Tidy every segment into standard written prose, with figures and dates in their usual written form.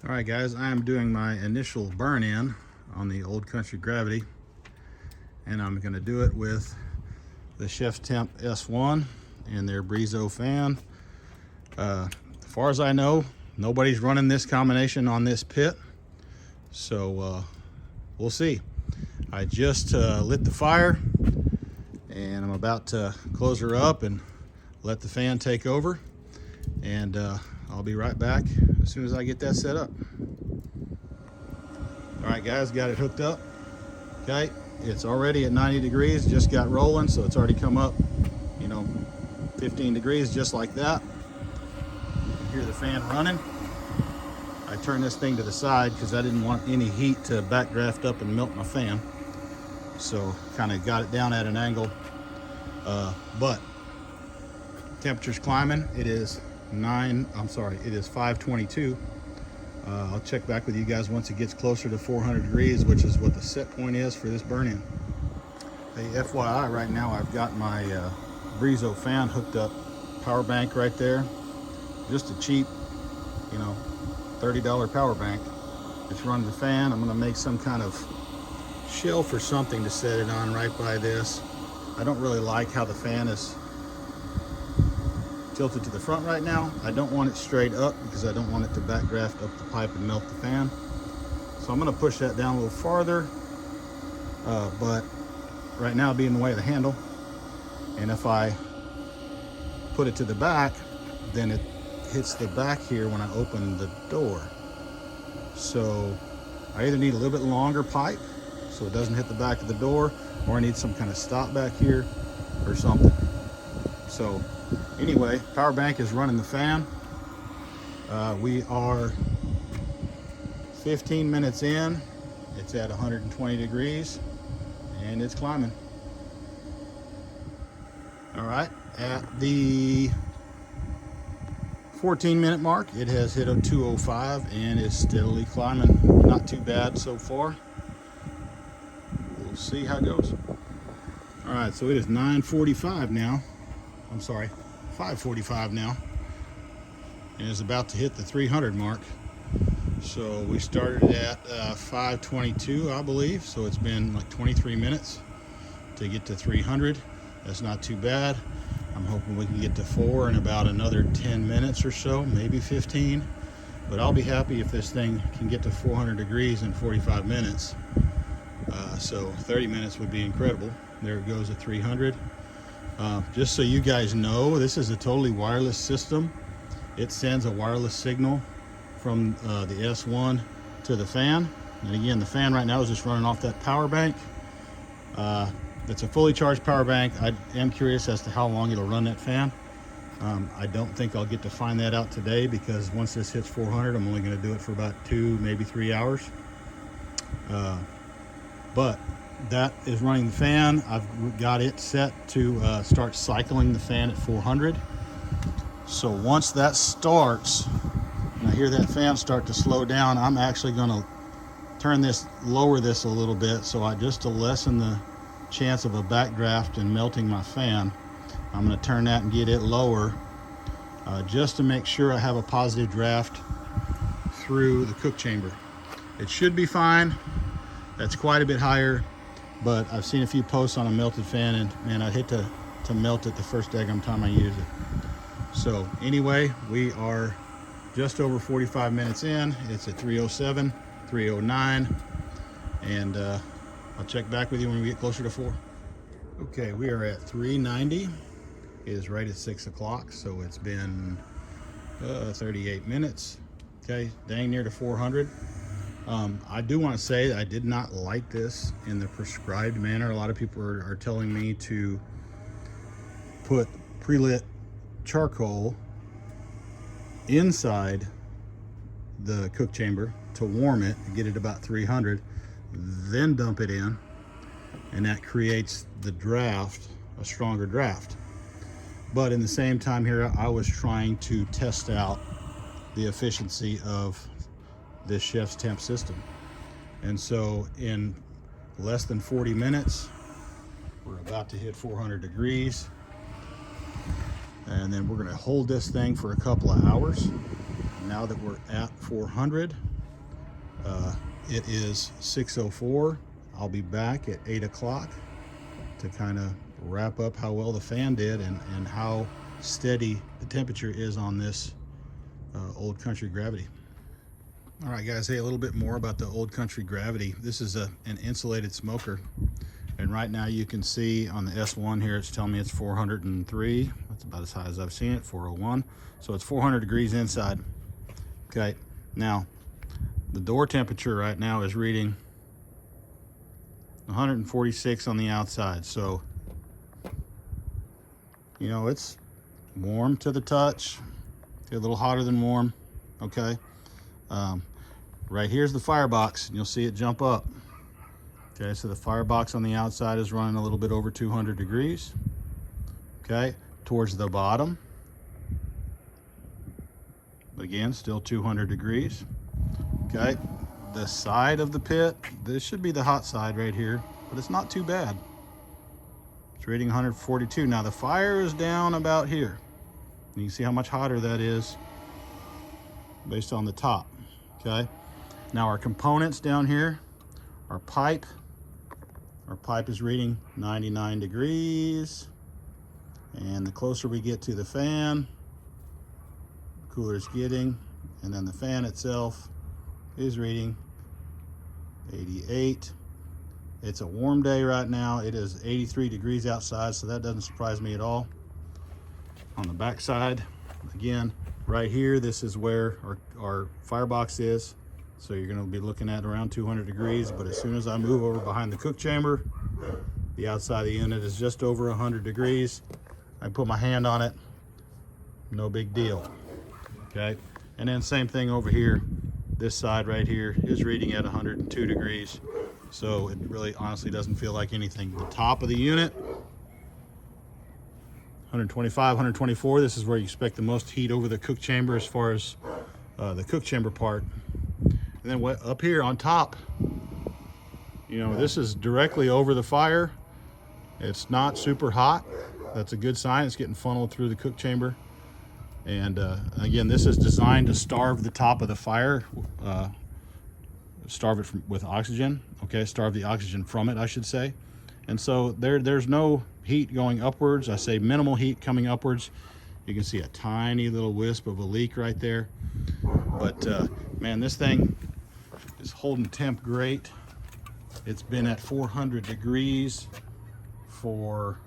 All right, guys, I am doing my initial burn-in on the Old Country Gravity, and I'm going to do it with the ChefsTemp S1 and their Brizo fan. As far as I know, nobody's running this combination on this pit, so we'll see. I just lit the fire, and I'm about to close her up and let the fan take over, and I'll be right back as soon as I get that set up. All right, guys, got it hooked up. Okay, it's already at 90 degrees, just got rolling, so it's already come up, 15 degrees, just like that. You hear the fan running. I turned this thing to the side because I didn't want any heat to backdraft up and melt my fan. So kind of got it down at an angle, but temperature's climbing. It is 522. I'll check back with you guys once it gets closer to 400 degrees, which is what the set point is for this burn-in. Hey, FYI, right now I've got my Brizo fan hooked up, power bank right there. Just a cheap, $30 power bank. It's running the fan. I'm gonna make some kind of shelf or something to set it on right by this. I don't really like how the fan is tilted to the front right now. I don't want it straight up because I don't want it to backdraft up the pipe and melt the fan. So I'm going to push that down a little farther, but right now it'll be in the way of the handle. And if I put it to the back, then it hits the back here when I open the door. So I either need a little bit longer pipe so it doesn't hit the back of the door, or I need some kind of stop back here or something. So anyway, power bank is running the fan. We are 15 minutes in. It's at 120 degrees and it's climbing. All right, at the 14-minute mark, it has hit a 205 and is steadily climbing. Not too bad so far. We'll see how it goes. All right, so it is 9:45 now. I'm sorry, 5:45 now, and it's about to hit the 300 mark. So we started at 5:22, I believe, so it's been like 23 minutes to get to 300. That's not too bad. I'm hoping we can get to 4 in about another 10 minutes or so, maybe 15, but I'll be happy if this thing can get to 400 degrees in 45 minutes. So 30 minutes would be incredible. There it goes at 300. Just so you guys know, this is a totally wireless system. It sends a wireless signal from the S1 to the fan. And again, the fan right now is just running off that power bank. It's a fully charged power bank. I am curious as to how long it'll run that fan. I don't think I'll get to find that out today because once this hits 400, I'm only going to do it for about 2, maybe 3 hours. But that is running the fan. I've got it set to start cycling the fan at 400. So once that starts, and I hear that fan start to slow down, I'm actually going to lower this a little bit, so just to lessen the chance of a backdraft and melting my fan. I'm going to turn that and get it lower, just to make sure I have a positive draft through the cook chamber. It should be fine. That's quite a bit higher, but I've seen a few posts on a melted fan, and man, I'd hate to melt it the first daggum time I use it. So anyway, we are just over 45 minutes in. It's at 307, 309, and I'll check back with you when we get closer to 4. Okay, we are at 390. It is right at 6 o'clock, so it's been 38 minutes. Okay, dang near to 400. I do want to say that I did not light this in the prescribed manner. A lot of people are telling me to put pre-lit charcoal inside the cook chamber to warm it and get it about 300, then dump it in, and that creates the draft, a stronger draft. But in the same time here, I was trying to test out the efficiency of this ChefsTemp system. And so in less than 40 minutes, we're about to hit 400 degrees. And then we're gonna hold this thing for a couple of hours. Now that we're at 400, It is 6:04. I'll be back at 8 o'clock to kind of wrap up how well the fan did and how steady the temperature is on this Old Country Gravity. All right, guys, hey, a little bit more about the Old Country Gravity. This is an insulated smoker. And right now you can see on the S1 here, it's telling me it's 403. That's about as high as I've seen it, 401. So it's 400 degrees inside. Okay, now the door temperature right now is reading 146 on the outside. So, you know, it's warm to the touch, a little hotter than warm, okay? Right here's the firebox, and you'll see it jump up. Okay, so the firebox on the outside is running a little bit over 200 degrees. Okay, towards the bottom, but again, still 200 degrees. Okay, the side of the pit, this should be the hot side right here, but it's not too bad. It's reading 142. Now the fire is down about here. You can see how much hotter that is based on the top. Okay, now our components down here, our pipe is reading 99 degrees. And the closer we get to the fan, the cooler it's getting. And then the fan itself is reading 88. It's a warm day right now. It is 83 degrees outside, so that doesn't surprise me at all. On the back side, again, right here, this is where our firebox is. So you're gonna be looking at around 200 degrees, but as soon as I move over behind the cook chamber, the outside of the unit is just over 100 degrees. I put my hand on it, no big deal, okay? And then same thing over here. This side right here is reading at 102 degrees. So it really honestly doesn't feel like anything. The top of the unit, 125, 124. This is where you expect the most heat over the cook chamber as far as the cook chamber part. And then what up here on top, you know, this is directly over the fire. It's not super hot. That's a good sign. It's getting funneled through the cook chamber. And again, this is designed to starve the top of the fire, starve it with oxygen. Okay, starve the oxygen from it, I should say. And so there's no heat going upwards. I say minimal heat coming upwards. You can see a tiny little wisp of a leak right there. But man, this thing is holding temp great. It's been at 400 degrees for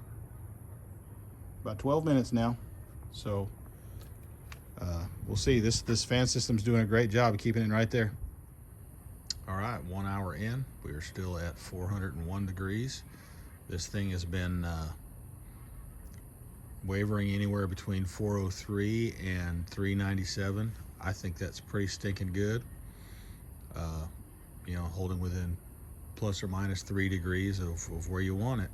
about 12 minutes now. So we'll see. This fan system's doing a great job of keeping it right there. All right, 1 hour in, we are still at 401 degrees. This thing has been wavering anywhere between 403 and 397. I think that's pretty stinking good. You know, holding within plus or minus 3 degrees of where you want it.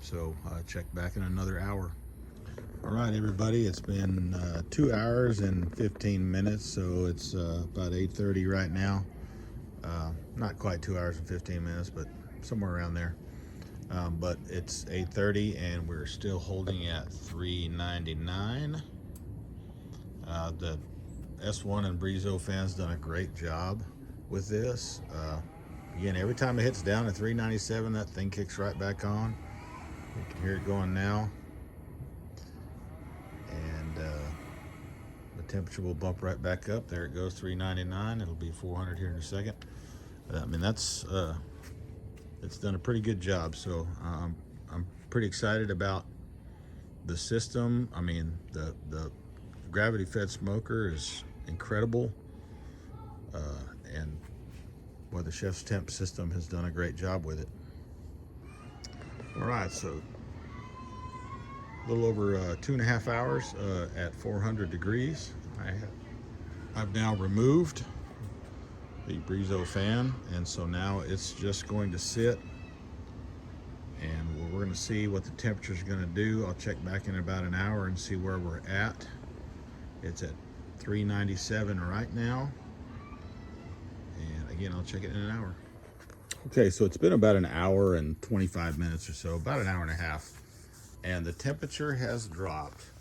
So check back in another hour. All right, everybody, it's been 2 hours and 15 minutes, so it's about 8:30 right now. Not quite 2 hours and 15 minutes, but somewhere around there. But it's 8:30 and we're still holding at 399. The S1 and Brizo fans done a great job with this. Again, every time it hits down to 397, that thing kicks right back on. You can hear it going now. And the temperature will bump right back up. There it goes, 399. It'll be 400 here in a second. I mean, that's it's done a pretty good job. So I'm pretty excited about the system. I mean, the gravity fed smoker is incredible, and well, the ChefsTemp system has done a great job with it. All right, so a little over 2.5 hours at 400 degrees. I've now removed the Brizo fan, and so now it's just going to sit, and we're going to see what the temperature is going to do. I'll check back in about an hour and see where we're at. It's at 397 right now, and again, I'll check it in an hour. Okay, so it's been about an hour and 25 minutes or so, about an hour and a half, and the temperature has dropped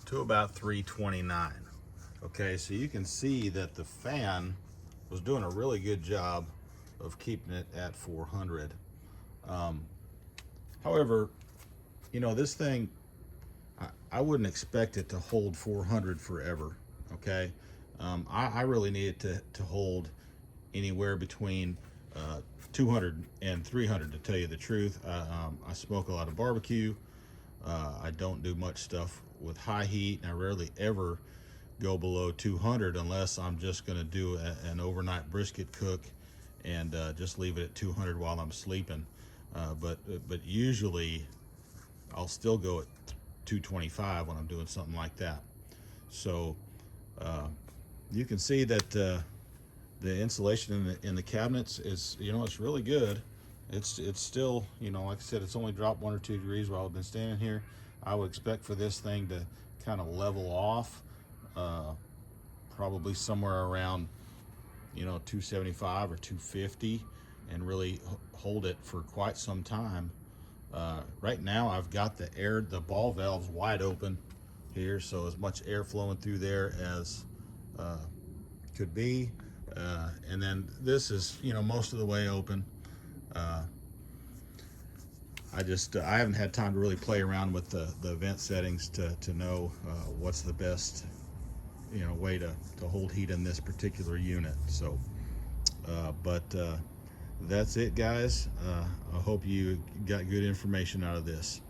to about 329. Okay, so you can see that the fan was doing a really good job of keeping it at 400. However, you know, this thing, I wouldn't expect it to hold 400 forever, okay? I really need it to hold anywhere between 200 and 300, to tell you the truth. I smoke a lot of barbecue. I don't do much stuff with high heat, and I rarely ever go below 200 unless I'm just going to do an overnight brisket cook and just leave it at 200 while I'm sleeping. But usually I'll still go at 225 when I'm doing something like that. So you can see that the insulation in the cabinets is, you know, it's really good. It's still, you know, like I said, it's only dropped 1 or 2 degrees while I've been standing here. I would expect for this thing to kind of level off, probably somewhere around, you know, 275 or 250, and really hold it for quite some time. Right now I've got the ball valves wide open here, so as much air flowing through there as could be. And then this is, you know, most of the way open. I haven't had time to really play around with the vent settings to know what's the best, you know, way to hold heat in this particular unit. So but that's it, guys. I hope you got good information out of this.